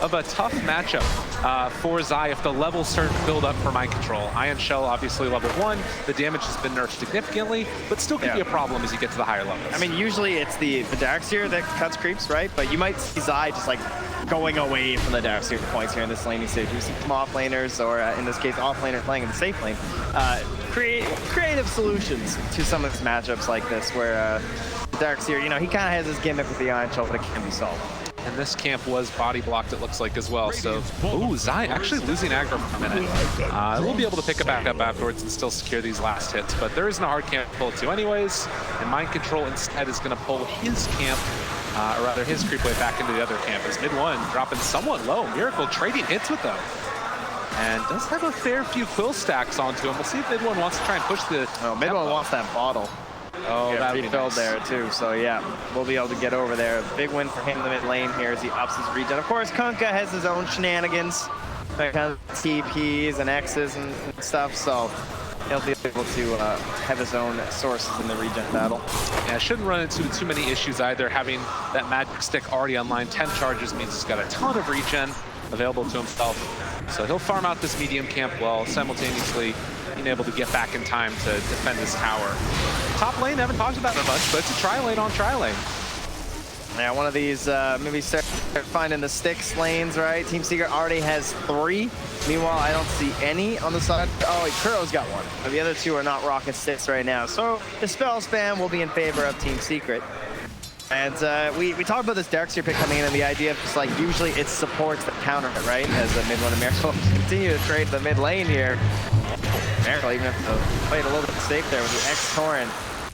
of a tough matchup for Zai if the levels start to build up for Mind Control. Ion Shell, obviously level 1. The damage has been nerfed significantly, but still could be a problem as you get to the higher levels. I mean, usually it's the Darkseer that cuts creeps, right? But you might see Zai just like going away from the Darkseer points here in this laning stage. We see some off-laners, or in this case, off-laner playing in the safe lane, creative solutions to some of these matchups like this, where Darkseer, you know, he kind of has his gimmick with the Ion Shell, but it can be solved. And this camp was body blocked, it looks like, as well. So, ooh, Zai actually losing aggro for a minute. We'll be able to pick it back up afterwards and still secure these last hits, but there isn't a hard camp to pull it to anyways, and Mind Control instead is going to pull his camp, or rather his creep wave back into the other camp, as Mid1 dropping somewhat low. Miracle trading hits with them. And does have a fair few quill stacks onto him. We'll see if Mid1 wants to try and push the... Oh, Mid1 wants that bottle. Oh, yeah, that'd be filled nice. there too, so yeah, we'll be able to get over there. Big win for him in the mid lane here as he ups his regen. Of course, Kunkka has his own shenanigans, like TPs and X's and stuff, so he'll be able to have his own sources in the regen battle. Yeah, shouldn't run into too many issues either. Having that magic stick already online, 10 charges means he's got a ton of regen available to himself. So he'll farm out this medium camp while simultaneously being able to get back in time to defend his tower. Top lane, haven't talked about it much, but it's a tri-lane on tri-lane. Yeah, one of these, maybe start finding the sticks lanes, right? Team Secret already has 3. Meanwhile, I don't see any on the side. Oh, wait, Kuro's got 1. But the other 2 are not rocking sticks right now. So the spell spam will be in favor of Team Secret. And we talked about this Darkseer pick coming in, and the idea of just like usually it supports the counter, right? As the Mid1 and Miracle continue to trade the mid lane here. Miracle even have to play it a little bit safe there with the X-Torrent.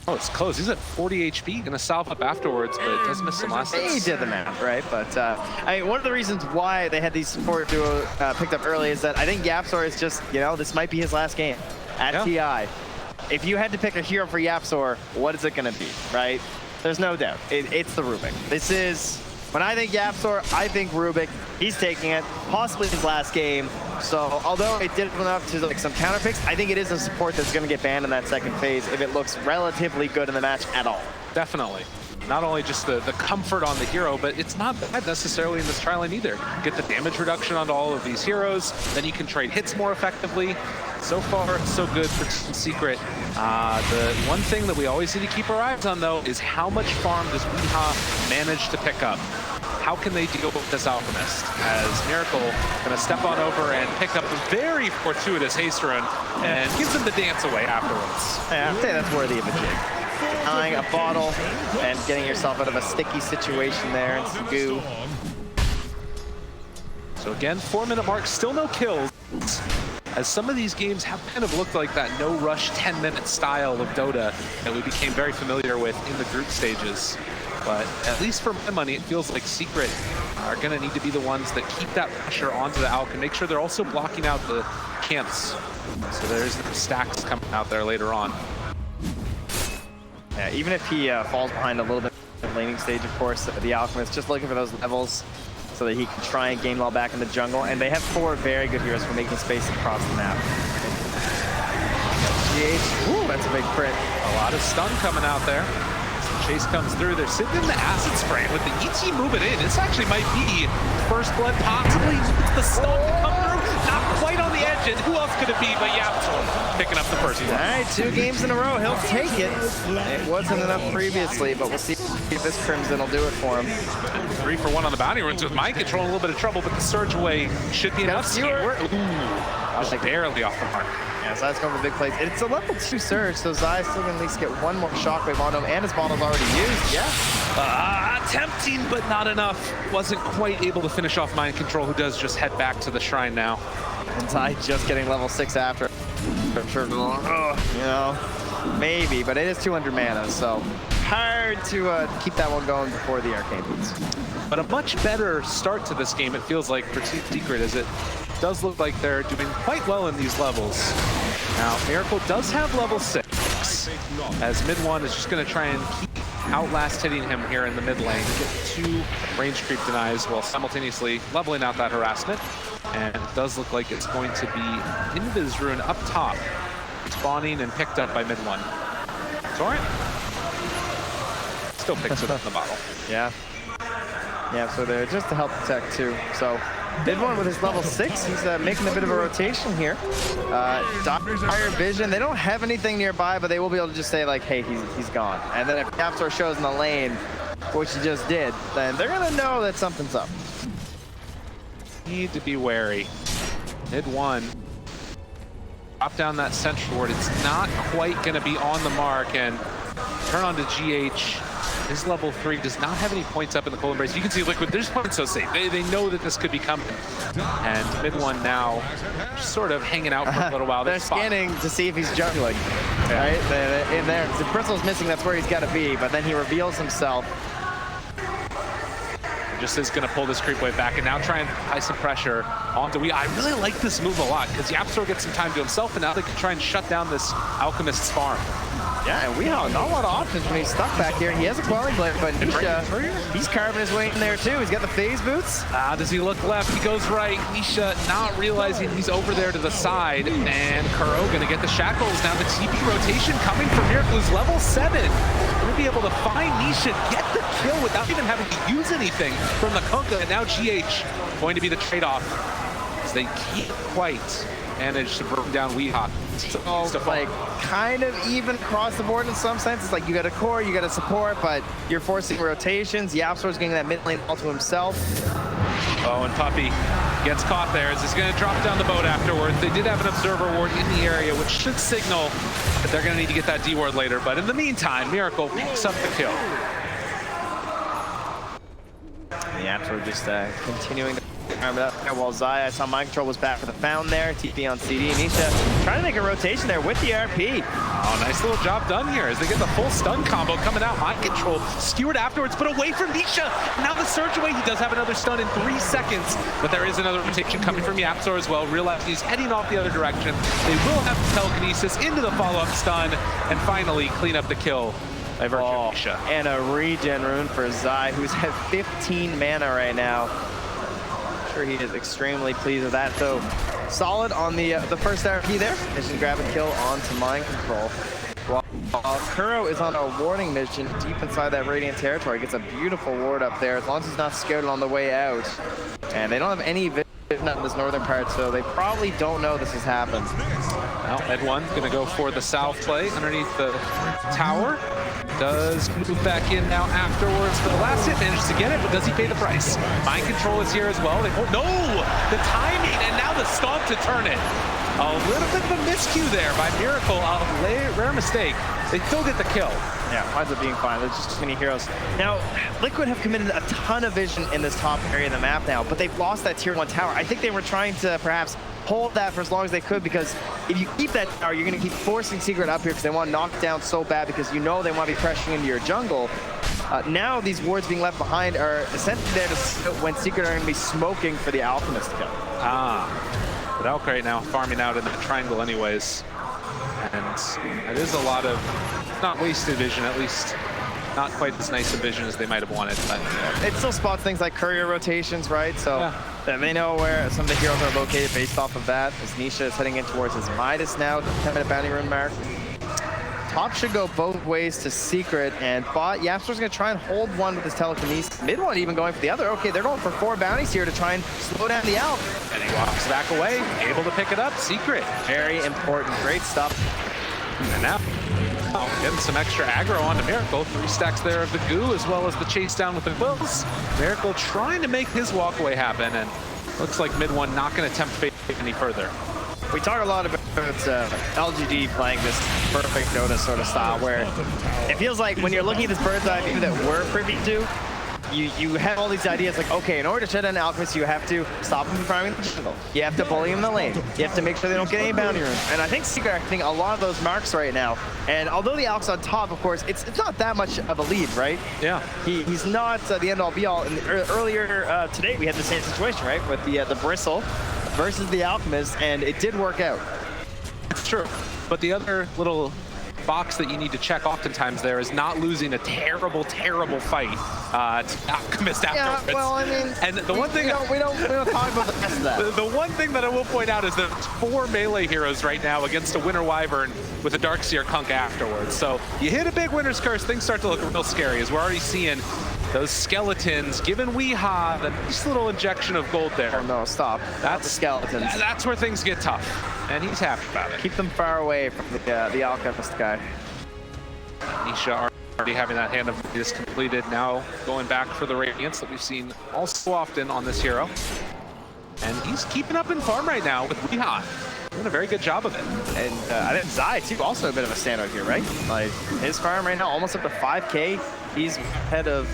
Oh, it's close. He's at 40 HP, gonna salve up afterwards, but it does miss some last hits. He did the math, right? But I mean, one of the reasons why they had these support duo picked up early is that I think YapzOr is just, you know, this might be his last game at TI. If you had to pick a hero for YapzOr, what is it gonna be, right? There's no doubt. It's the Rubik. This is, when I think YapzOr, I think Rubik. He's taking it, possibly his last game. So although it did run up to like some counter picks, I think it is a support that's going to get banned in that second phase if it looks relatively good in the match at all. Definitely. Not only just the comfort on the hero, but it's not bad necessarily in this tri-lane either. Get the damage reduction onto all of these heroes, then you can trade hits more effectively. So far, so good for Team Secret. The one thing that we always need to keep our eyes on, though, is how much farm does Weeha manage to pick up? How can they deal with this Alchemist? As Miracle gonna step on over and pick up a very fortuitous haste rune and gives them the dance away afterwards. Yeah, I'd say that's worthy of a jig. Tying a bottle and getting yourself out of a sticky situation there and some goo. So again, 4-minute mark, still no kills. As some of these games have kind of looked like that no-rush 10-minute style of Dota that we became very familiar with in the group stages. But at least for my money, it feels like Secret are going to need to be the ones that keep that pressure onto the Alk and make sure they're also blocking out the camps. So there's no stacks coming out there later on. Yeah, even if he falls behind a little bit in the laning stage, of course, the Alchemist just looking for those levels so that he can try and gain well back in the jungle. And they have 4 very good heroes for making space across the map. GH, ooh, that's a big crit. A lot of stun coming out there. Chase comes through. They're sitting in the acid spray with the ET moving in. This actually might be first blood, possibly with the stun to come through. Not quite on the edge, and who else could it be but YapzOr picking up the first one. All right, 2 games in a row. He'll take it. It wasn't enough previously, but we'll see if this Crimson will do it for him. 3 for 1 on the bounty runes with Mind Control, a little bit of trouble, but the surge away should be enough. I was like barely off the mark. Yeah, Zai's going for big plays. It's a level 2 surge, so Zai still can at least get 1 more shockwave on him, and his bottle's already used. Yeah. Tempting, but not enough. Wasn't quite able to finish off Mind Control, who does just head back to the shrine now. And Zai just getting level 6 after. I'm sure, you know, maybe, but it is 200 mana, so hard to keep that one going before the Arcane Boots. But a much better start to this game, it feels like, for Team Secret, as it does look like they're doing quite well in these levels. Now, Miracle does have level 6, as Mid1 is just going to try and keep outlast hitting him here in the mid lane, get 2 range creep denies while simultaneously leveling out that harassment. And it does look like it's going to be Invis Rune up top, spawning and picked up by Mid1. Torrent still picks it up in the bottle. Yeah. Yeah, so they're just to help protect too. So Midone with his level 6, he's making a bit of a rotation here. Dire Vision, they don't have anything nearby, but they will be able to just say like, hey, he's gone. And then if YapzOr shows in the lane, which he just did, then they're gonna know that something's up. Need to be wary. Mid one. Drop down that central ward. It's not quite going to be on the mark, and turn on to GH. His level 3 does not have any points up in the cold embrace. You can see Liquid, they're just playing so safe. They know that this could be coming. And mid one now just sort of hanging out for a little while. They're scanning to see if he's juggling, right? In there, the Bristle's missing, that's where he's got to be, but then he reveals himself. Just is going to pull this creep wave back and now try and apply some pressure onto Weehaw. I really like this move a lot because YapzOr gets some time to himself, and now they can try and shut down this Alchemist's farm. Yeah, and Weehaw, not a lot of options when he's stuck back here. He has a Quelling Blade, but Nisha, he's carving his way in there too. He's got the phase boots. Does he look left? He goes right. Nisha not realizing he's over there to the side, and Kuro going to get the shackles. Now the TP rotation coming from Miracle, who's level 7. Going to be able to find Nisha, get the kill without even having to use anything from the Kunkka, and now GH going to be the trade-off as they can't quite manage to bring down Weehaw. So, like, kind of even across the board in some sense. It's like you got a core, you got a support, but you're forcing rotations. YapzOr's getting that mid lane all to himself. Oh, and Puppey gets caught there as he's going to drop down the boat afterwards. They did have an observer ward in the area, which should signal that they're going to need to get that D ward later. But in the meantime, Miracle picks up the kill. YapzOr just continuing to arm it up while Xayah, I saw Mind Control was back for the Found there. TP on CD. Nisha trying to make a rotation there with the RP. Oh, nice little job done here as they get the full stun combo coming out. Mind Control skewered afterwards, but away from Nisha. Now the surge away. He does have another stun in 3 seconds, but there is another rotation coming from YapzOr as well. Realizing he's heading off the other direction. They will have telekinesis into the follow-up stun and finally clean up the kill by virtue of Nisha. And a regen rune for Xayah, who's at 15 mana right now. I'm sure he is extremely pleased with that. So solid on the first RP there. Mission grab and kill onto Mind Control. While Kuro is on a warding mission deep inside that Radiant territory. Gets a beautiful ward up there as long as he's not scared on the way out. And they don't have any vision in this northern part, so they probably don't know this has happened. Well, Ed1 going to go for the south play underneath the tower. Does move back in now afterwards for the last hit, manages to get it, but does he pay the price? Mind Control is here as well. No! The timing, and now the stomp to turn it. A little bit of a miscue there by Miracle. A rare mistake. They still get the kill. Yeah, winds up being fine. There's just too many heroes. Now, Liquid have committed a ton of vision in this top area of the map now, but they've lost that tier 1 tower. I think they were trying to perhaps hold that for as long as they could, because if you keep that tower, you're going to keep forcing Secret up here because they want to knock it down so bad because you know they want to be pressuring into your jungle. Now these wards being left behind are essentially there to when Secret are going to be smoking for the Alchemist kill. But Elk right now farming out in that triangle anyways. And it is a lot of, not wasted vision, at least not quite as nice a vision as they might have wanted. But it still spots things like courier rotations, right? So they know where some of the heroes are located based off of that. As Nisha is heading in towards his Midas now, 10-minute bounty rune mark. Top should go both ways to Secret, and YapzOr's going to try and hold one with his telekinesis. Mid one even going for the other. Okay, they're going for 4 bounties here to try and slow down the Alp. And he walks back away, able to pick it up. Secret. Very important. Great stuff. And now getting some extra aggro onto Miracle. 3 stacks there of the goo, as well as the chase down with the quills. Miracle trying to make his walkaway happen, and looks like mid one not going to tempt fate any further. We talk a lot about LGD playing this perfect Dota sort of style, where it feels like when you're looking at this bird's eye view that we're privy to, you have all these ideas like, okay, in order to shut down Alchemist, you have to stop him from farming the jungle. You have to bully him in the lane. You have to make sure they don't get any bounty runes. And I think Secret are getting a lot of those marks right now. And although the Alch's on top, of course, it's not that much of a lead, right? Yeah. He's not the end-all be-all. And earlier today, we had the same situation, right, with the Bristle versus the Alchemist, and it did work out. It's true. But the other little box that you need to check oftentimes there is not losing a terrible, terrible fight to Alchemist afterwards. Yeah, well, I mean, and the one thing we don't talk about the rest of that. The one thing that I will point out is that it's 4 melee heroes right now against a Winter Wyvern with a Darkseer Kunk afterwards. So you hit a big Winter's Curse, things start to look real scary, as we're already seeing those skeletons giving Weehaw the nice little injection of gold there. Oh no, stop. That's the skeletons. That's where things get tough, and he's happy about it. Keep them far away from the Alchemist guy. Nisha already having that hand of this completed, now going back for the Radiance that we've seen all so often on this hero. And he's keeping up in farm right now with Weehaw. Doing a very good job of it. And I think Zai, too, also a bit of a standout here, right? Like, his farm right now almost up to 5K. He's ahead of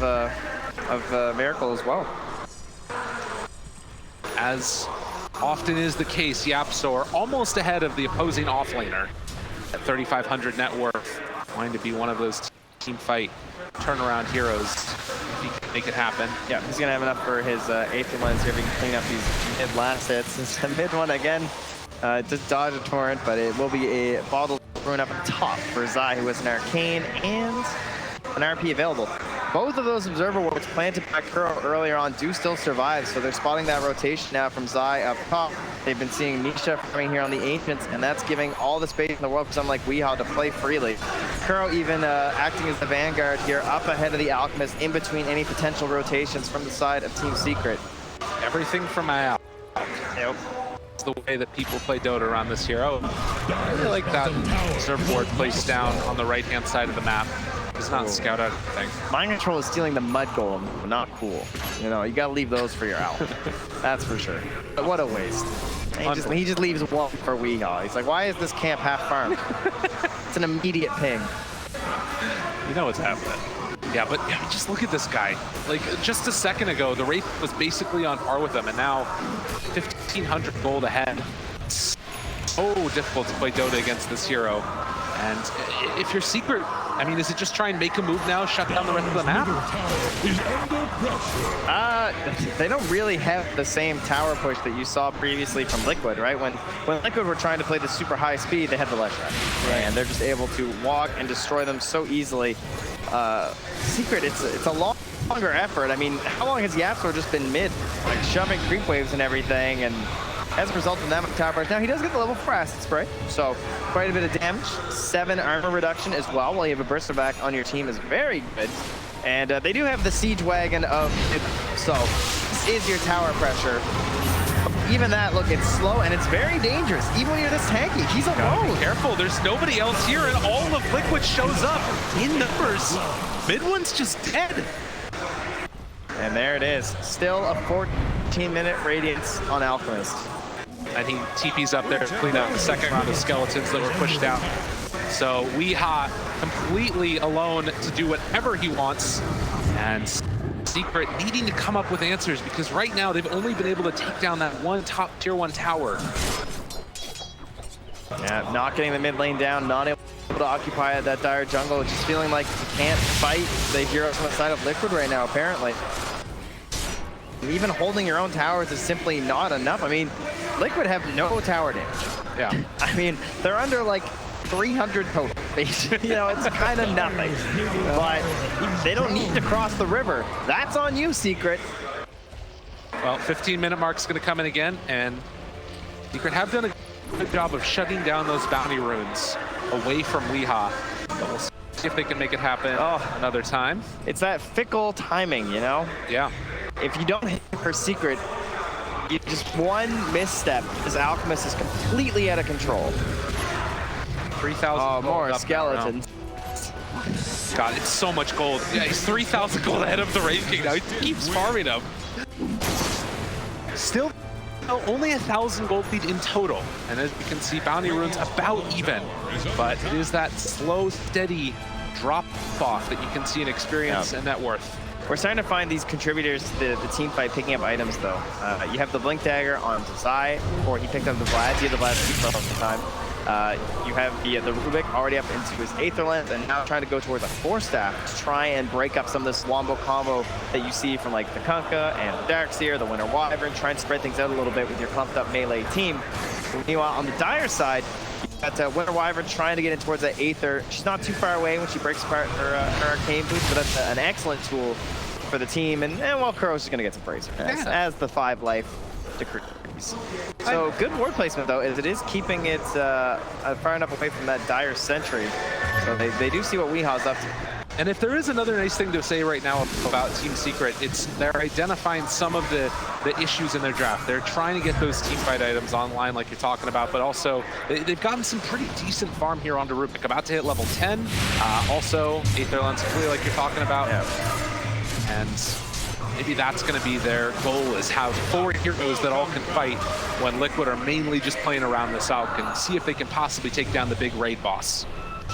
Miracle as well. As often is the case, YapzOr almost ahead of the opposing offlaner at 3,500 net worth. Going to be one of those team fight turnaround heroes if he can make it happen. Yeah, he's going to have enough for his Aether lens here if he can clean up these mid-last hits. It's a mid one again. Just dodge a torrent, but it will be a bottle thrown up at the top for Zai, who has an Arcane and an RP available. Both of those Observer Wards planted by Kuro earlier on do still survive, so they're spotting that rotation now from Zai up top. They've been seeing Nisha coming here on the Ancients, and that's giving all the space in the world for someone like Weehaw to play freely. Kuro even acting as the vanguard here, up ahead of the Alchemist, in between any potential rotations from the side of Team Secret. Everything from Al. Yep. It's the way that people play Dota around this hero. I really like that Observer Ward placed down on the right-hand side of the map. Does not scout out anything. Mind Control is stealing the Mud Golem. Not cool. You know, you gotta leave those for your owl. That's for sure. But what a waste. He just leaves one for Weehaw. He's like, why is this camp half farmed? It's an immediate ping. You know what's happening. Yeah, but just look at this guy. Like, just a second ago, the Wraith was basically on par with him, and now 1,500 gold ahead. It's so difficult to play Dota against this hero. And if you're Secret, I mean, is it just try and make a move now, shut down the rest of the map? They don't really have the same tower push that you saw previously from Liquid, right? When Liquid were trying to play the super high speed, they had the Ledge Rush. Right. And they're just able to walk and destroy them so easily. Secret, it's a longer effort. I mean, how long has YapzOr just been mid, like shoving creep waves and everything, and as a result of that tower push. Now he does get the level 4 acid spray, so quite a bit of damage. 7 armor reduction as well, while you have a burster back on your team is very good. And they do have the siege wagon of, so this is your tower pressure. Even that, look, it's slow and it's very dangerous. Even when you're this tanky, he's alone. Be careful, there's nobody else here, and all of Liquid shows up in numbers. Mid one's just dead. And there it is. Still a 14-minute Radiance on Alchemist. And he TP's up there to clean up the second round of skeletons that were pushed out. So Weehaw completely alone to do whatever he wants. And Secret needing to come up with answers, because right now they've only been able to take down that one top tier 1 tower. Yeah, not getting the mid lane down, not able to occupy that dire jungle, just feeling like you can't fight the heroes on the side of Liquid right now, apparently. Even holding your own towers is simply not enough. I mean, Liquid have no tower damage. Yeah. I mean, they're under like 300 total. You know, it's kind of nothing. But they don't need to cross the river. That's on you, Secret. Well, 15-minute mark's going to come in again, and Secret have done a good job of shutting down those bounty runes away from Weehaw. But we'll see if they can make it happen another time. It's that fickle timing, you know? Yeah. If you don't hit for Secret, you just one misstep, this Alchemist is completely out of control. 3,000 Oh, more skeletons. God, it's so much gold. Yeah, he's 3,000 gold ahead of the Wraith King now. He keeps farming them. Still, only 1,000 gold lead in total. And as you can see, bounty runes about even. But it is that slow, steady drop off that you can see in experience and net worth. We're starting to find these contributors to the team fight picking up items, though. You have the Blink Dagger on Zai, or he picked up the Vlad. You have the Vlad for the time. You have the Rubik already up into his Aether Lens, and now trying to go towards a 4-staff to try and break up some of this Wombo combo that you see from like the Kunkka and the Darkseer, the Winter Wyvern, try and spread things out a little bit with your clumped up melee team. Meanwhile, on the Dire side, you've got Winter Wyvern trying to get in towards that Aether. She's not too far away when she breaks apart her Arcane boots, but that's an excellent tool for the team. And well, Kuro's just going to get some Bracer as the 5 life decrees. So good ward placement, though, as it is keeping it far enough away from that Dire Sentry. So they do see what Weehaw's up to. And if there is another nice thing to say right now about Team Secret, it's they're identifying some of the issues in their draft. They're trying to get those team fight items online like you're talking about, but also they've gotten some pretty decent farm here onto Rubik, about to hit level 10. Also, Aether Lens like you're talking about. Yeah. And maybe that's going to be their goal, is have 4 heroes that all can fight when Liquid are mainly just playing around this out, and see if they can possibly take down the big raid boss.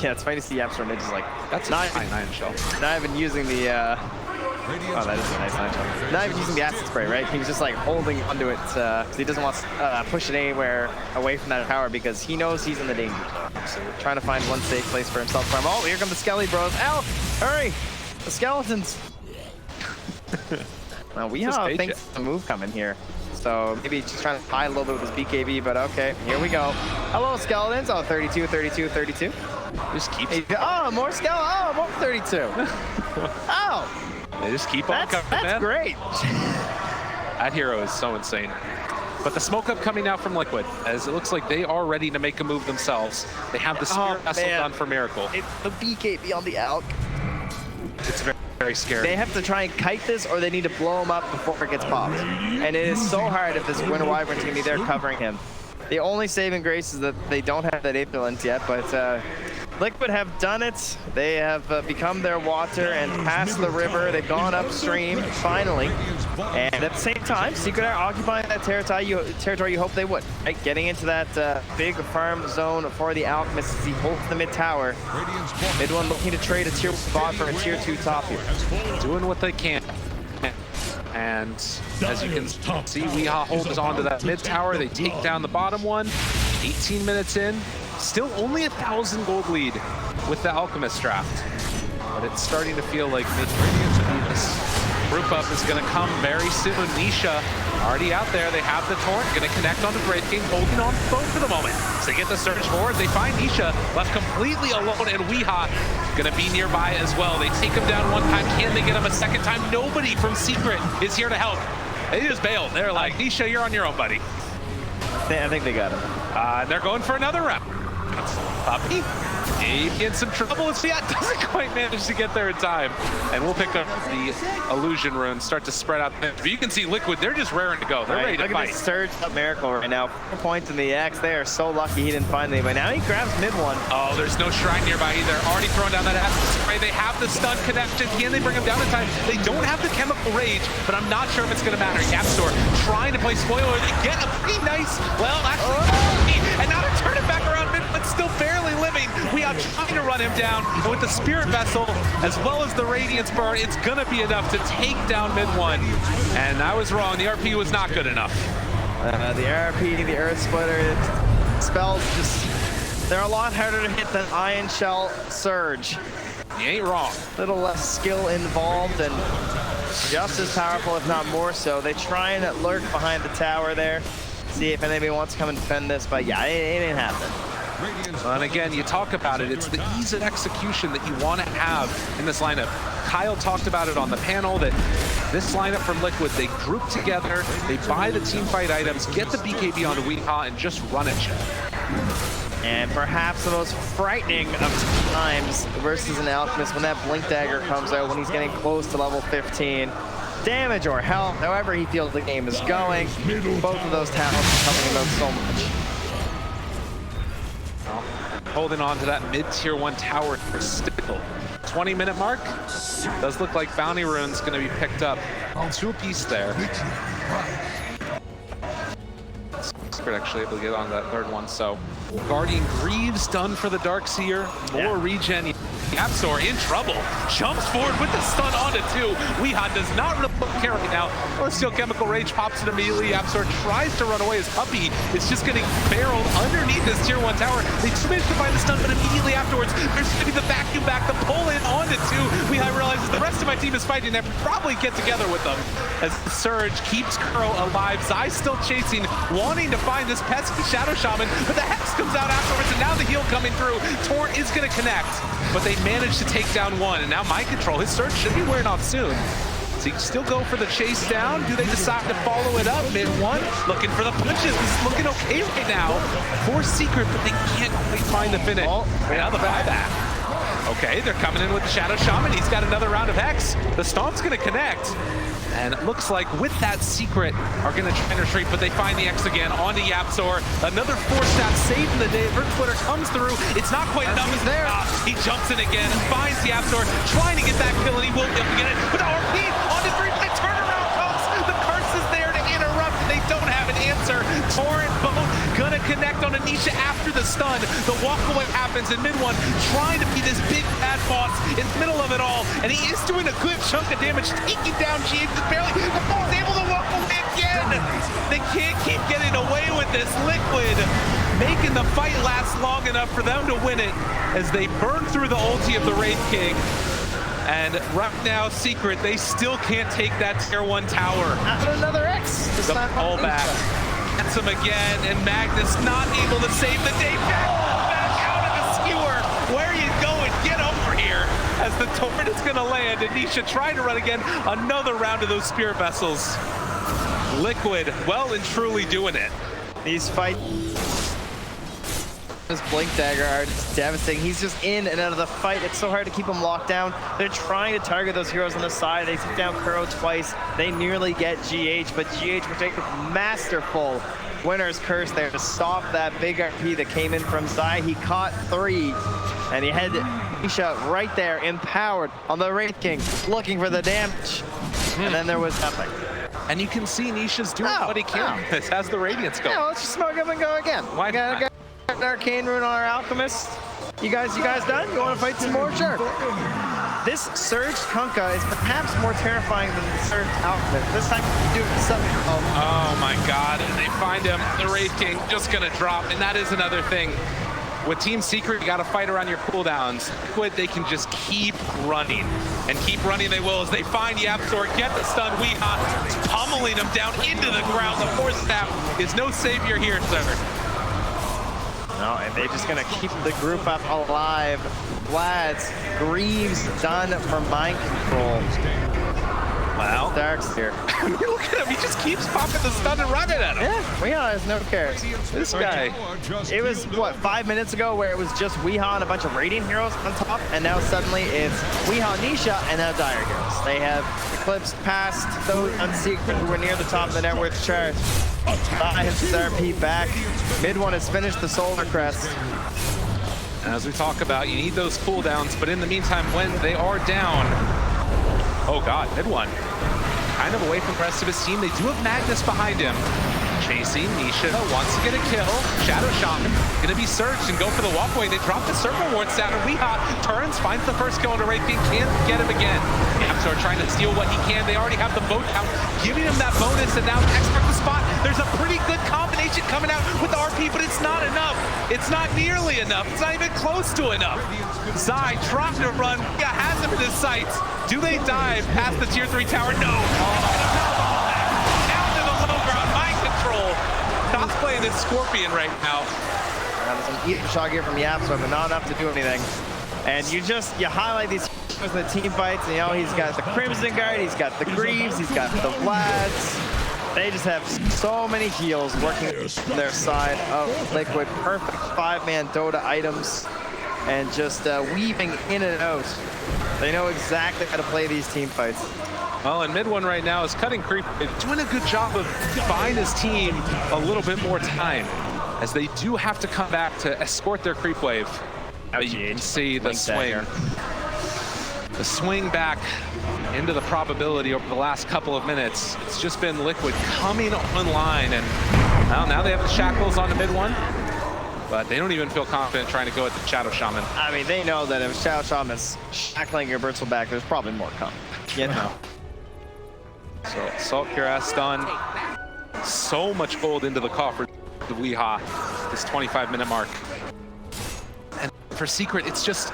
Yeah, it's funny to see YapzOr mid just like, that's a 9 shell. Not even using the, oh, that is a nice 9 shell. Not even using the acid spray, right? He was just like holding onto it, because he doesn't want to push it anywhere away from that tower, because he knows he's in the danger zone. So trying to find one safe place for himself. Oh, here come the Skelly bros. Al, hurry! The skeletons! Now Weehaw thinks the move coming here. So maybe just trying to hide a little bit with his BKB, but okay, here we go. Hello, skeletons. Oh, 32, 32, 32. Just keep. Oh, more skeleton. Oh, more 32. Oh. They just keep on coming, That's man. Great. That hero is so insane. But the smoke up coming out from Liquid, as it looks like they are ready to make a move themselves. They have the Spirit Vessel done for Miracle. It's the BKB on the Alk. It's very, very scary. They have to try and kite this, or they need to blow him up before it gets popped. And it is so hard if this Winter Wyvern's going to be there covering him. The only saving grace is that they don't have that Aether Lens yet, but Liquid have done it. They have become their water and passed the river. They've gone upstream, finally. And at the same time, Secret are occupying that territory you hope they would. Right? Getting into that big farm zone for the Alchemist as he holds the mid tower. Mid one looking to trade a tier 1 bot for a tier 2 top here. Doing what they can. And as you can see, Weehaw holds on to that mid tower. They take down the bottom one. 18 minutes in. Still only 1,000 gold lead with the Alchemist draft. But it's starting to feel like this group up is going to come very soon. Nisha already out there. They have the Torrent, going to connect onto Brave King, holding on both for the moment. So they get the surge forward. They find Nisha left completely alone, and Weehaw going to be nearby as well. They take him down one time. Can they get him a second time? Nobody from Secret is here to help. They just bailed. They're like, Nisha, you're on your own, buddy. I think they got him. And they're going for another round. Puppey in some trouble. Fiat doesn't quite manage to get there in time. And we'll pick up the illusion rune, start to spread out. But you can see Liquid, they're just raring to go. They're ready to fight. Look at this surge up Miracle right now. 4 points in the X. They are so lucky he didn't find anybody. Now he grabs mid one. Oh, there's no shrine nearby either. Already throwing down that acid spray. They have the stun connection. Can they bring him down in time? They don't have the chemical rage, but I'm not sure if it's going to matter. YapzOr trying to play spoiler. They get a pretty nice, well, actually, and now to turn it back around mid, but still barely living. We are trying to run him down, and with the Spirit Vessel, as well as the Radiance Burn, it's gonna be enough to take down mid one. And I was wrong, the RP was not good enough. The RP, the Earth Splitter, spells just, they're a lot harder to hit than Ion Shell Surge. You ain't wrong. A little less skill involved and just as powerful, if not more so. They try and lurk behind the tower there, see if anybody wants to come and defend this, but yeah, it ain't happening. And again, you talk about it, it's the ease of execution that you want to have in this lineup. Kyle talked about it on the panel that this lineup from Liquid, they group together, they buy the team fight items, get the BKB onto Weehaw, and just run it. And perhaps the most frightening of times versus an Alchemist when that Blink Dagger comes out, when he's getting close to level 15. Damage or health, however he feels the game is going. Both of those talents are helping him out so much. Holding on to that mid-tier 1 tower for still. 20-minute mark. Does look like Bounty Rune's going to be picked up. 2 apiece there. Secret actually able to get on that third one, so Guardian Greaves done for the Darkseer. More regen. YapzOr in trouble. Jumps forward with the stun onto 2. Weehaw does not really care right now. Celestial Chemical Rage pops it immediately. YapzOr tries to run away. His puppy is just getting barreled underneath this tier 1 tower. They just managed to find the stun, but immediately afterwards, there's going to be the vacuum back, the pull in onto 2. Weehaw realizes the rest of my team is fighting. They probably get together with them as the Surge keeps Kuro alive. Zai still chasing, wanting to find this pesky Shadow Shaman, but the Hex comes out afterwards, and now the heal coming through. Torrent is going to connect, but they managed to take down one, and now Mind Control, his Surge should be wearing off soon. So you still go for the chase down. Do they decide to follow it up? Mid one, looking for the punches. This is looking okay right now for Secret, but they can't quite find the finish. Oh, right now the buyback. Okay, they're coming in with the Shadow Shaman. He's got another round of Hex. The Stomp's going to connect. And it looks like with that Secret are going to try and retreat, but they find the X again onto Yapzor. Another 4-stat save in the day. Vert Twitter comes through. It's not quite enough. He's there. He jumps in again and finds Yapzor, trying to get that kill, and he won't be able to get it. With the RP on the 3-play turnaround comes. The curse is there to interrupt. They don't have an answer. Torrent both gonna connect on Anisha after the stun. The walkaway happens in mid one, trying to be this big bad boss in the middle of it all, and he is doing a good chunk of damage, taking down GH just barely. The ball's able to walk away again. They can't keep getting away with this. Liquid making the fight last long enough for them to win it as they burn through the ulti of the Wraith King. And right now, Secret, they still can't take that tier 1 tower. Not another X. The pull back. Gets him again, and Magnus not able to save the day. Back out of the skewer. Where are you going? Get over here. As the torrent is going to land, Anisha trying to run again. Another round of those Spirit Vessels. Liquid, well and truly doing it. These fights, this Blink Dagger are just devastating. He's just in and out of the fight. It's so hard to keep him locked down. They're trying to target those heroes on the side. They took down Kuro twice. They nearly get GH, but GH will take the masterful Winner's Curse there to stop that big RP that came in from Zai. He caught 3, and he had Nisha right there, empowered on the Wraith King, looking for the damage. And then there was nothing. And you can see Nisha's doing what he can. This has the Radiance go. Yeah, let's just smoke him and go again. Why not? Got an Arcane Rune on our Alchemist. You guys done? You want to fight some more? Sure. This Surge Kunkka is perhaps more terrifying than the Surge Alchemist. This time you do something. Oh my god, and they find him. The Wraith King just gonna drop, and that is another thing. With Team Secret, you gotta fight around your cooldowns. Liquid, they can just keep running. And keep running they will as they find Yapzor, get the stun. Weeha pummeling him down into the ground. The Force Staff is no savior here, sir. No, and they're just gonna keep the group up alive. Vlad's Greaves done for mind control. Wow. Dark's here. Look at him, he just keeps popping the stun and running at him. Yeah, Weeha has no cares. This guy. It was, what, 5 minutes ago where it was just Weeha and a bunch of Radiant heroes on top, and now suddenly it's Weeha, Nisha, and now Dire heroes. They have eclipsed past those Unsecret who were near the top of the net worth chart. Hits his RP back. Mid one has finished the Solar Crest. And as we talk about, you need those cooldowns, but in the meantime, when they are down, oh god, mid one. Kind of away from the rest of his team. They do have Magnus behind him. Chasing, Nisha wants to get a kill. Shadow Shaman gonna be searched and go for the walkway. They drop the circle wards down, and Weeha turns, finds the first kill on the Wraith King, can't get him again. Yapzor trying to steal what he can. They already have the boat out, giving him that bonus, and now expert the spot. There's a pretty good combination coming out with the RP, but it's not enough. It's not nearly enough. It's not even close to enough. Zai trying to run. Weeha has him in his sights. Do they dive past the tier 3 tower? No. Down to the low ground. Mind control. Cosplaying this Scorpion right now. There's an Ether Shot here from Yapzor, but not enough to do anything. And you highlight these in the team fights, and, you know, he's got the Crimson Guard, he's got the Greaves, he's got the Vlads. They just have so many heals working on their side of Liquid. Perfect 5-man Dota items, and just weaving in and out. They know exactly how to play these team fights. Well, and mid one right now is cutting creep, doing a good job of buying his team a little bit more time, as they do have to come back to escort their creep wave. Now you can see the swing. The swing back into the probability over the last couple of minutes. It's just been Liquid coming online, and well, now they have the shackles on the mid one, but they don't even feel confident trying to go at the Shadow Shaman. I mean, they know that if Shadow Shaman's shackling your Bertzel back, there's probably more coming. You know? So Salt Cuirass done. So much gold into the coffer of Weeha, this 25-minute mark. And for Secret, it's just,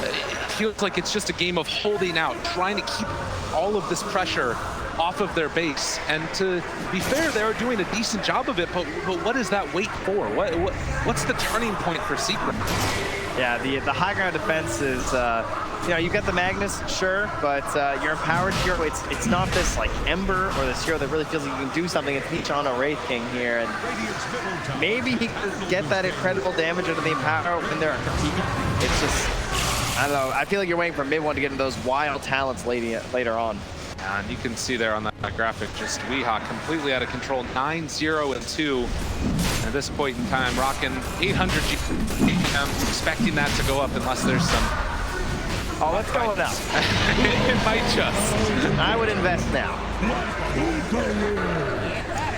it feels like it's just a game of holding out, trying to keep all of this pressure off of their base. And to be fair, they're doing a decent job of it, but what is that wait for? What's the turning point for Secret? Yeah, the high ground defense is, you know, you got the Magnus, sure, but your empowered hero, it's not this like Ember or this hero that really feels like you can do something. It's Nietzsche on a Wraith King here, and maybe he can get that incredible damage out of the empower when they're competing. It's just I don't know. I feel like you're waiting for mid one to get into those wild talents later on. And you can see there on that graphic, just Weehaw completely out of control, 9-0 and 2. At this point in time, rocking 800 GM, expecting that to go up unless there's some. Oh, let's go now. It might just. I would invest now.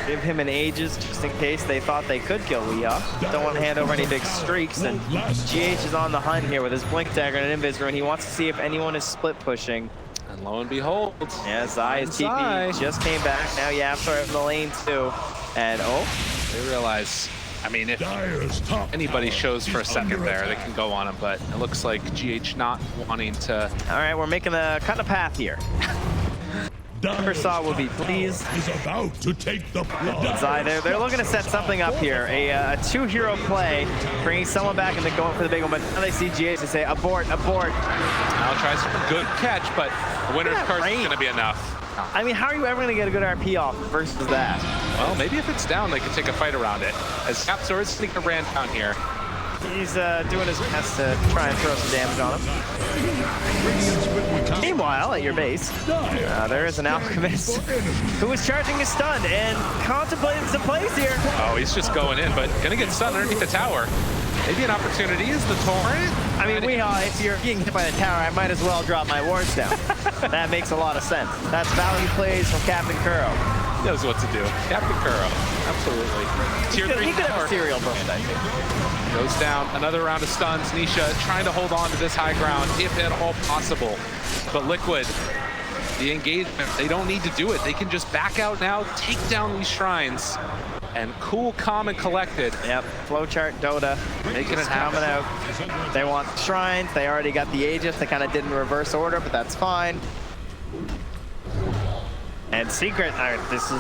Give him an Aegis just in case they thought they could kill Weehaw. Don't want to hand over any big streaks, and GH is on the hunt here with his Blink Dagger and an Invis Rune. He wants to see if anyone is split pushing. And lo and behold. Yeah, Zai's TP just came back. Now YapzOr in the lane too. And they realize, I mean, if anybody shows for a second there, they can go on him, but it looks like GH not wanting to. All right, we're making a kind of path here. Saw will be pleased. Is about to take the Zai, they're looking to set something up here. A two-hero play, bringing someone back and then going for the big one, but now they see GH and say, abort, abort. I'll try some good catch, but the winner's card is going to be enough. I mean, how are you ever going to get a good RP off versus that? Well, maybe if it's down, they can take a fight around it. As YapzOr is sneaking ran down here. He's doing his best to try and throw some damage on him. Meanwhile, at your base, there is an Alchemist who is charging his stun and contemplating some plays here. Oh, he's just going in, but gonna get stunned underneath the tower. Maybe an opportunity is the torrent. I mean, Weehaw, if you're getting hit by the tower, I might as well drop my wards down. That makes a lot of sense. That's value plays from Captain Kuro. He knows what to do. Captain Kuro, absolutely. Tier 3 he could have tower. a serial burst, I think. Goes down, another round of stuns. Nisha trying to hold on to this high ground, if at all possible. But Liquid, the engagement, they don't need to do it. They can just back out now, take down these shrines, and cool, calm, and collected. Yep, flowchart Dota making it happen. Coming out. They want shrines. They already got the Aegis. They kind of did in reverse order, but that's fine. And Secret, this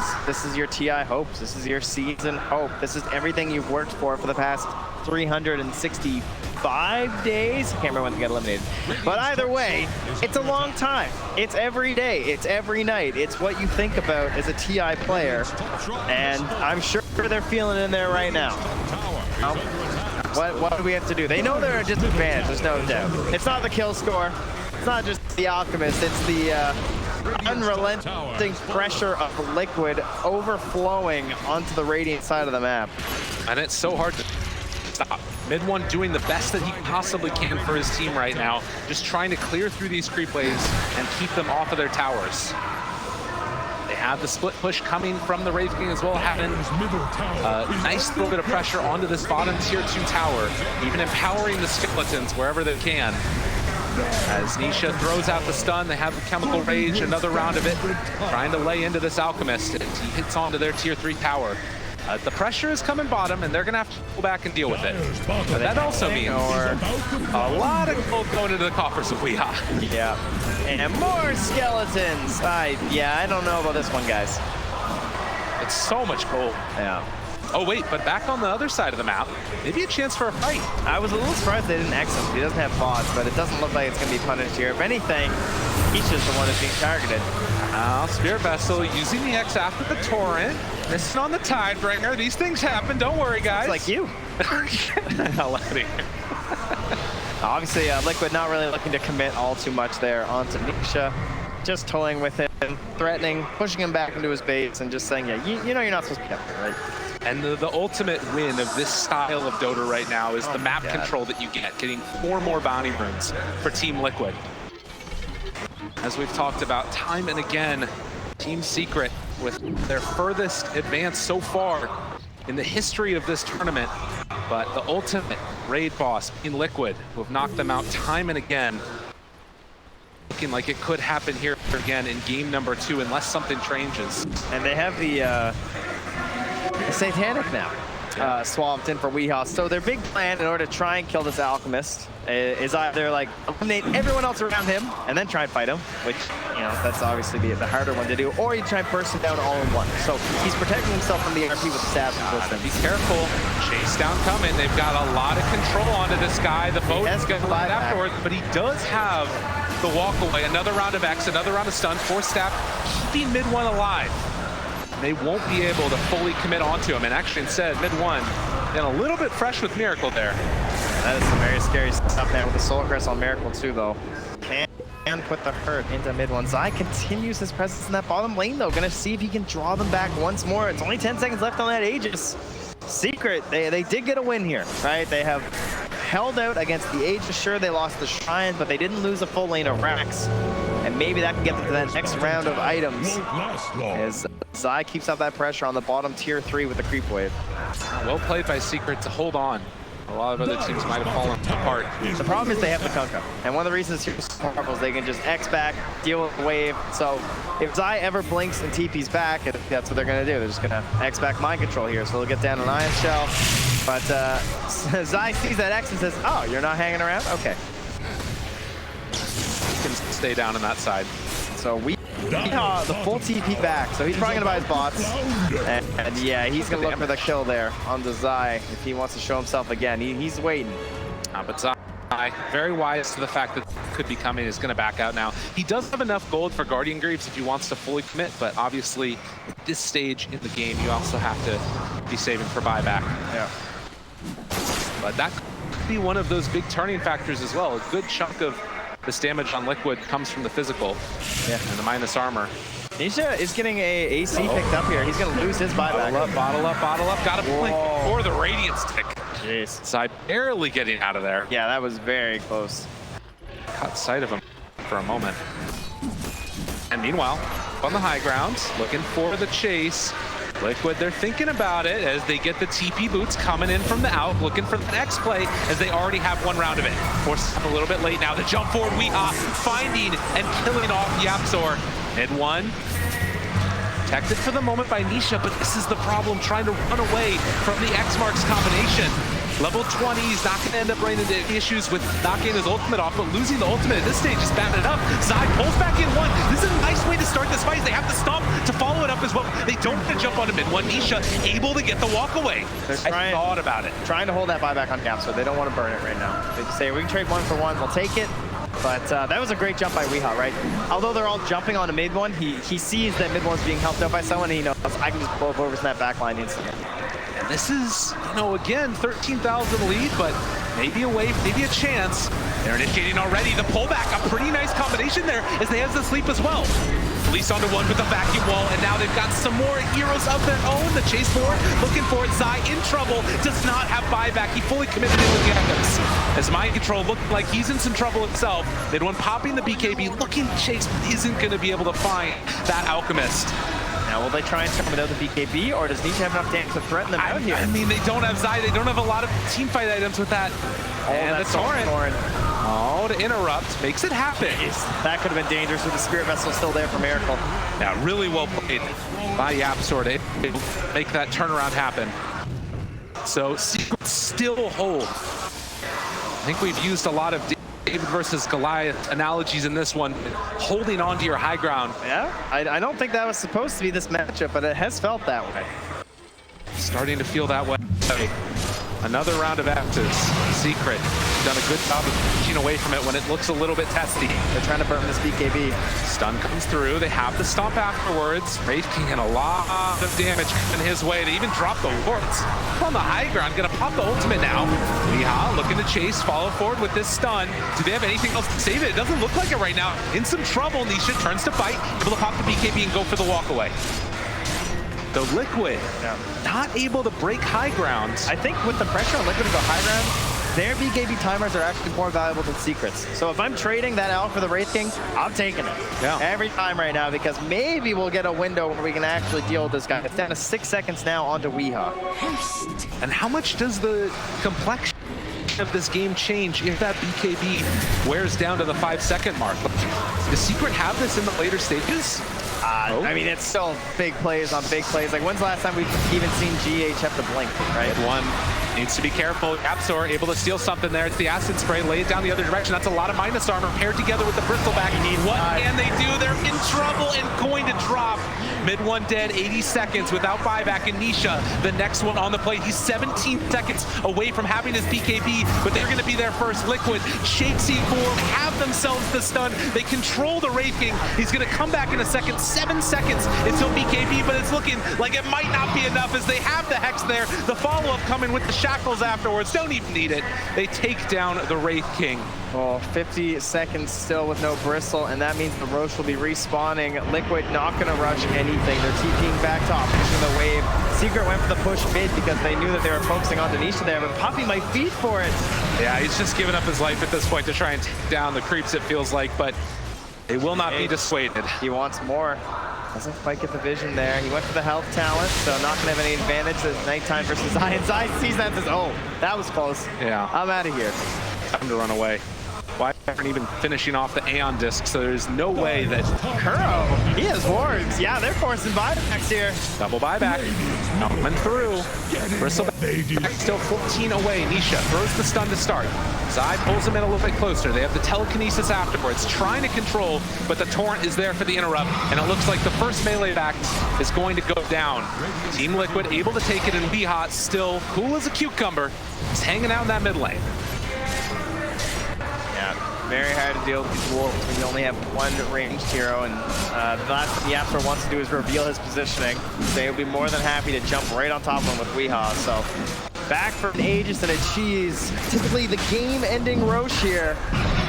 is your TI hopes. This is your season hope. This is everything you've worked for the past 365 days. Can't remember when they got eliminated. But either way, it's a long time. It's every day. It's every night. It's what you think about as a TI player. And I'm sure they're feeling it in there right now. What do we have to do? They know they're a disadvantage, there's no doubt. It's not the kill score. It's not just the Alchemist. It's the unrelenting pressure of Liquid overflowing onto the Radiant side of the map. And it's so hard to stop. Mid one doing the best that he possibly can for his team right now, just trying to clear through these creep waves and keep them off of their towers. They have the split push coming from the Wraith King as well, having a nice little bit of pressure onto this bottom tier 2 tower, even empowering the skeletons wherever they can. As Nisha throws out the stun, they have the Chemical Rage, another round of it, trying to lay into this Alchemist, and he hits onto their tier 3 tower. The pressure is coming bottom, and they're going to have to pull back and deal with it. But that also means a lot of gold going into the coffers of Weehaw. Yeah, and more skeletons. Yeah, I don't know about this one, guys. It's so much gold. Yeah. Oh wait, but back on the other side of the map, maybe a chance for a fight. I was a little surprised they didn't X him. He doesn't have bots, but it doesn't look like it's going to be punished here. If anything, he's just the one that's being targeted. Spirit Vessel using the X after the Torrent. Missing on the Tidebringer. These things happen. Don't worry, guys. It's like you. Hell out of here. Obviously, Liquid not really looking to commit all too much there onto Nisha. Just toying with him, threatening, pushing him back into his base, and just saying, yeah, you know you're not supposed to be up there, right? And the ultimate win of this style of Dota right now is the map control that you get, getting 4 more bounty runes for Team Liquid. As we've talked about time and again, Team Secret with their furthest advance so far in the history of this tournament, but the ultimate raid boss in Liquid, who have knocked them out time and again, looking like it could happen here again in game number 2 unless something changes. And they have the Satanic now swapped in for Weehaw. So their big plan in order to try and kill this Alchemist is either like eliminate everyone else around him and then try and fight him, which, you know, that's obviously the harder one to do, or you try and burst him down all in one. So he's protecting himself from the RP with the stab system. Be careful. Chase down coming. They've got a lot of control onto this guy. The boat is going to lead afterwards, but he does have the walk away. Another round of X, another round of stun, 4 stab, keeping mid one alive. They won't be able to fully commit onto him, and actually instead, mid one, and a little bit fresh with Miracle there. That is some very scary stuff, man, with the Soul Crest on Miracle too, though. And put the hurt into mid one. Zai continues his presence in that bottom lane, though. Gonna see if he can draw them back once more. It's only 10 seconds left on that Aegis. Secret, they did get a win here, right? They have held out against the Aegis. Sure, they lost the Shrine, but they didn't lose a full lane of Rax. And maybe that can get them to that next round of items. As Zai keeps up that pressure on the bottom tier 3 with the creep wave. Well played by Secret to hold on. A lot of other teams might have fallen apart. The problem is they have the Kunkka. And one of the reasons here's Sparkles, they can just X back, deal with the wave. So if Zai ever blinks and TP's back, that's what they're going to do. They're just going to X back mind control here. So they'll get down an Ion Shell. But Zai sees that X and says, oh, you're not hanging around? Okay. Can stay down on that side. So we the full TP back, so he's probably gonna buy his bots, and yeah, he's gonna look for the kill there on the Zai if he wants to show himself again. He's waiting. But Zai, very wise to the fact that could be coming, is gonna back out now. He does have enough gold for Guardian Greaves if he wants to fully commit, but obviously at this stage in the game, you also have to be saving for buyback. Yeah. But that could be one of those big turning factors as well. A good chunk of this damage on Liquid comes from the physical and the minus armor. Nisha is getting a AC picked up here. He's going to lose his buyback. Bottle up. Got to blink before the Radiant Stick. Jeez. Zai barely getting out of there. Yeah, that was very close. Caught sight of him for a moment. And meanwhile, on the high ground, looking for the chase. Liquid, they're thinking about it as they get the TP boots coming in from the out, looking for the next play as they already have one round of it. Forced a little bit late now. The jump forward, Weehaw finding and killing off YapzOr. Mid one. Protected for the moment by Nisha, but this is the problem, trying to run away from the X-Marks combination. Level 20, he's not going to end up running into issues with not getting his ultimate off, but losing the ultimate at this stage is bad enough. Zai pulls back in one. This is a nice way to start this fight. They have the stomp to follow it up as well. They don't have to jump on him in one. Nisha able to get the walk away. I thought about it. Trying to hold that buyback on Gap, so they don't want to burn it right now. They just say, we can trade 1 for 1, we'll take it. But that was a great jump by Weehaw, right? Although they're all jumping on a mid one, he sees that mid one's being helped out by someone, and he knows, I can just blow up over that back line instantly. And this is, you know, again, 13,000 lead, but maybe a wave, maybe a chance. They're initiating already. The pullback, a pretty nice combination there as they have the sleep as well. Released onto one with the vacuum wall, and now they've got some more heroes of their own. The chase forward, looking for it. Zai in trouble, does not have buyback. He fully committed in with Yakos. As mind control looked like he's in some trouble himself. They'd one popping the BKB, looking chase, but isn't going to be able to find that Alchemist. Now, will they try and come without the BKB, or does Nisha have enough damage to threaten them out here? I mean, they don't have Zai. They don't have a lot of team fight items with that. And the Torrent. Oh, to interrupt. Makes it happen. That could have been dangerous with the Spirit Vessel still there for Miracle. Yeah, really well played by YapzOr to make that turnaround happen. So, Secret still hold. I think we've used a lot of David versus Goliath analogies in this one, holding on to your high ground. Yeah, I don't think that was supposed to be this matchup, but it has felt that way. Starting to feel that way. Another round of Aptus. Secret done a good job of pushing away from it when it looks a little bit testy. They're trying to burn this BKB. Stun comes through. They have the stomp afterwards. Wraith King and a lot of damage coming his way. They even drop the wards on the high ground. Gonna pop the ultimate now. Weehaw looking to chase, follow forward with this stun. Do they have anything else to save it? It doesn't look like it right now. In some trouble, Nisha turns to fight, able to pop the BKB and go for the walk away. The Liquid, not able to break high ground. I think with the pressure on Liquid to go high ground, their BKB timers are actually more valuable than Secrets. So if I'm trading that out for the Wraith King, I'm taking it every time right now, because maybe we'll get a window where we can actually deal with this guy. It's down to 6 seconds now onto Weehaw. And how much does the complexion of this game change if that BKB wears down to the 5-second mark? Does Secret have this in the later stages? I mean, it's still big plays on big plays. Like, when's the last time we've even seen GH have to blink, right? One needs to be careful. YapzOr able to steal something there. It's the acid spray. Lay it down the other direction. That's a lot of minus armor paired together with the bristleback. What can they do? They're in trouble and going to drop. Mid one dead, 80 seconds without buyback. And Nisha, the next one on the plate. He's 17 seconds away from having his BKB, but they're going to be there first. Liquid shake C4, have themselves the stun. They control the Wraith King. He's going to come back in a second. 7 seconds until BKB, but it's looking like it might not be enough as they have the Hex there. The follow-up coming with the shackles afterwards. Don't even need it. They take down the Wraith King. Well, 50 seconds still with no Bristle, and that means the Roche will be respawning. Liquid not going to rush anything. They're TPing back top, pushing the wave. Secret went for the push mid because they knew that they were focusing on Denisha there, but Puppey might feed for it. Yeah, he's just giving up his life at this point to try and take down the creeps, it feels like, but they will not be dissuaded. He wants more. Doesn't quite get the vision there. He went for the health talent, so not going to have any advantage. It's nighttime versus Zion. Zion sees that and says, oh, that was close. Yeah. I'm out of here. Time to run away. Why aren't even finishing off the Aeon disc, so there's no way that... Kuro, he has wards. Yeah, they're forcing buybacks here. Double buyback. Coming through. Bristleback still 14 away. Nisha throws the stun to start. Zai pulls him in a little bit closer. They have the telekinesis afterwards, trying to control, but the torrent is there for the interrupt, and it looks like the first melee back is going to go down. Team Liquid able to take it, and Weehot still cool as a cucumber. He's hanging out in that mid lane. Very hard to deal with these wolves when you only have one ranged hero, and the last thing YapzOr wants to do is reveal his positioning. They would be more than happy to jump right on top of him with Weehot. So back from Aegis and a cheese. Typically the game-ending Roche here,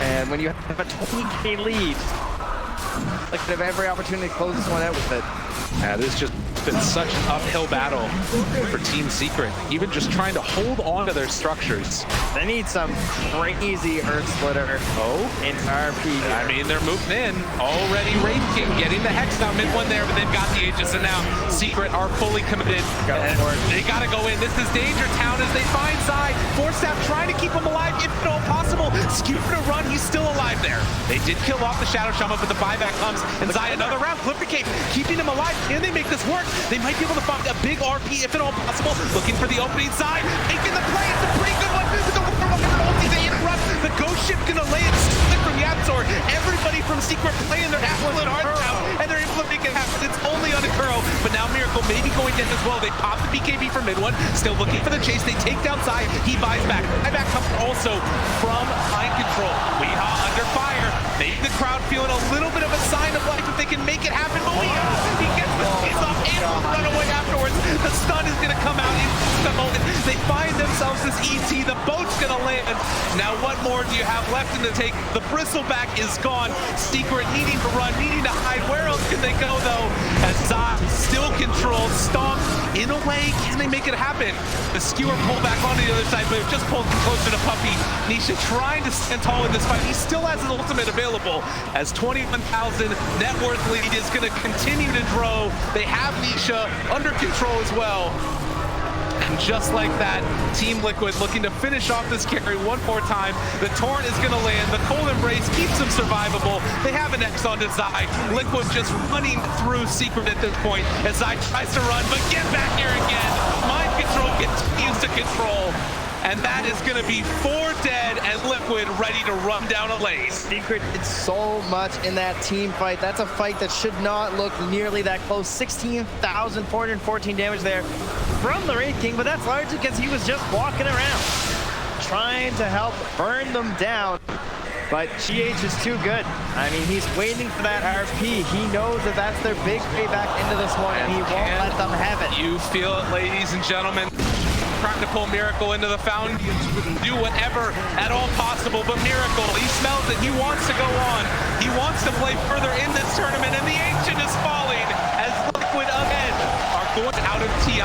and when you have a 20k lead, like they have every opportunity to close this one out with it. Yeah, this has just been such an uphill battle for Team Secret, even just trying to hold on to their structures. They need some crazy Earth Splitter into RP. I mean, they're moving in. Already Wraith King getting the Hex out mid one there, but they've got the Aegis, and now Secret are fully committed. They gotta go in. This is Danger Town as they find Zai. Forstaff trying to keep him alive if at all possible. Skewer to run, he's still alive there. They did kill off the Shadow Shaman, but the buyback comes, and Zai another round. Clipper Cape keeping him alive. Can they make this work? They might be able to find a big RP if at all possible. Looking for the opening side, making the play. It's a pretty good one. With the ulti to interrupt. The Ghost Ship gonna lay it from YapzOr. Everybody from Secret playing their absolute hearts out, and they're able to make it happen. It's only on Akuro, but now Miracle may be going down as well. They pop the BKB from mid one, still looking for the chase. They take down Zai. He buys back. Buyback comes also from Mind Control. Weehot under fire. Maybe the crowd feeling a little bit of a sign of life if they can make it happen. But Weehot, he gets the chase off and will run away afterwards. The stun is gonna come out in the moment. They find themselves this ET. The boat's gonna land. Now what more do you have left in the take? The Bristleback is gone. Secret needing to run, needing to hide. Where else can they go though? As Zai still controls Stomp. In a way, can they make it happen? The Skewer pull back onto the other side, but it just pulled closer to Puppey. Nisha trying to stand tall in this fight. He still has his ultimate available as 21,000 net worth lead is gonna continue to grow. They have Nisha under control as well. And just like that, Team Liquid looking to finish off this carry one more time. The Torrent is going to land. The Cold Embrace keeps them survivable. They have an X onto Zai. Liquid just running through Secret at this point as Zai tries to run, but get back here again. Mind Control continues to control. And that is going to be 4 dead and Liquid ready to run down a lane. Secret did so much in that team fight. That's a fight that should not look nearly that close. 16,414 damage there from the Wraith King, but that's largely because he was just walking around, trying to help burn them down. But GH is too good. I mean, he's waiting for that RP. He knows that that's their big payback into this one, and he won't let them have it. You feel it, ladies and gentlemen. Trying to pull Miracle into the fountain, do whatever at all possible, but Miracle, he smells it, he wants to go on. He wants to play further in this tournament, and the Ancient is falling as Liquid again are going out of TI.